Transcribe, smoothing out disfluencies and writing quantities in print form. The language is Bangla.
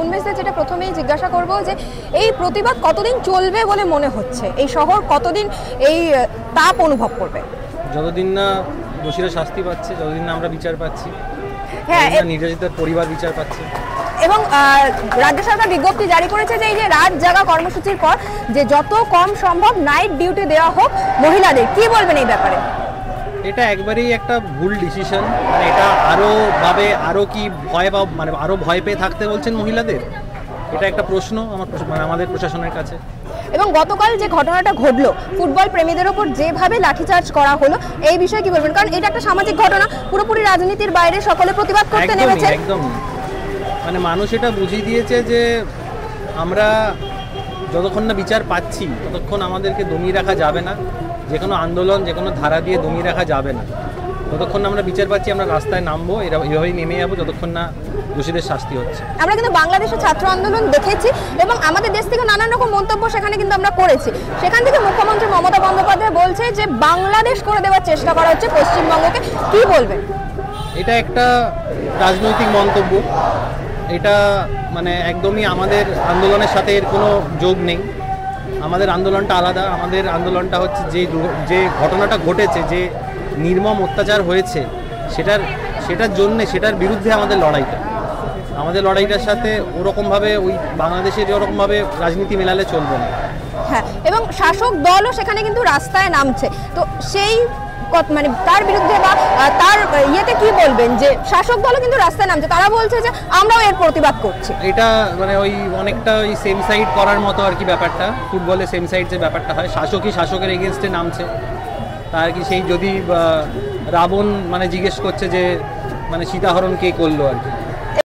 উন্মেষদের যেটা প্রথমেই জিজ্ঞাসা করব যে এই প্রতিবাদ কতদিন চলবে বলে মনে হচ্ছে, এই শহর কতদিন এই তাপ অনুভব করবে? যতদিন না দোষীরা শাস্তি পাচ্ছে, যতদিন না আমরা বিচার পাচ্ছি, হ্যাঁ, নির্যাতিতার পরিবার বিচার পাচ্ছে। এবং রাজ্য সরকার বিজ্ঞপ্তি জারি করেছে যে এই যে রাত জাগা কর্মসূচির পর যে যত কম সম্ভব নাইট ডিউটি দেওয়া হোক মহিলাদের, কি বলবেন এই ব্যাপারে? এটা একবারেই একটা ভুল ডিসিশন। মানে এটা আরো কি ভয় বা মানে আরো ভয় পেয়ে থাকতে বলছেন মহিলাদের? এটা একটা প্রশ্ন আমাদের প্রশাসনের কাছে। এবং গতকাল যে ঘটনাটা ঘটলো, ফুটবল প্রেমীদের ওপর যেভাবে লাঠিচার্জ করা হলো, এই বিষয়ে কি বলবেন? কারণ এটা একটা সামাজিক ঘটনা, পুরোপুরি রাজনীতির বাইরে সকলে প্রতিবাদ করতে নেমেছে। একদম মানে মানুষ এটা বুঝিয়ে দিয়েছে যে আমরা যতক্ষণ না বিচার পাচ্ছি ততক্ষণ আমাদেরকে দমিয়ে রাখা যাবে না, যে কোনো আন্দোলন যে কোনো ধারা দিয়ে দমিয়ে রাখা যাবে না। যতক্ষণ না আমরা বিচার পাচ্ছি আমরা রাস্তায় নামবো, এভাবেই নেমে যাবো যতক্ষণ না দোষীদের শাস্তি হচ্ছে। আমরা কিন্তু বাংলাদেশের ছাত্র আন্দোলন দেখেছি এবং আমাদের দেশ থেকে নানান রকম মন্তব্য সেখানে কিন্তু আমরা করেছি। সেখান থেকে মুখ্যমন্ত্রী মমতা বন্দ্যোপাধ্যায় বলছে যে বাংলাদেশ করে দেওয়ার চেষ্টা করা হচ্ছে পশ্চিমবঙ্গকে, কি বলবেন? এটা একটা রাজনৈতিক মন্তব্য, এটা মানে একদমই আমাদের আন্দোলনের সাথে এর কোনো যোগ নেই। আমাদের আন্দোলনটা আলাদা। আমাদের আন্দোলনটা হচ্ছে যে ঘটনাটা ঘটেছে, যে নির্মম অত্যাচার হয়েছে, সেটার বিরুদ্ধে আমাদের লড়াইটার সাথে ওরকমভাবে ওই বাংলাদেশে যেরকমভাবে রাজনীতি মেলালে চলবে না। হ্যাঁ, এবং শাসক দলও সেখানে কিন্তু রাস্তায় নামছে, তো সেই মানে তার বিরুদ্ধে বা তার ইয়েতে কি বলবেন যে শাসক দলও কিন্তু রাস্তায় নামছে, তারা বলছে যে আমরাও এর প্রতিবাদ করছি? এটা মানে ওই অনেকটা ওই সেম সাইড করার মতো আর কি ব্যাপারটা। ফুটবলে সেম সাইড যে ব্যাপারটা হয়, শাসকই শাসকের এগেনস্টে নামছে। তার কি সেই যদি রাবণ মানে জিজ্ঞেস করছে যে মানে সীতাহরণ কে করলো আর কি,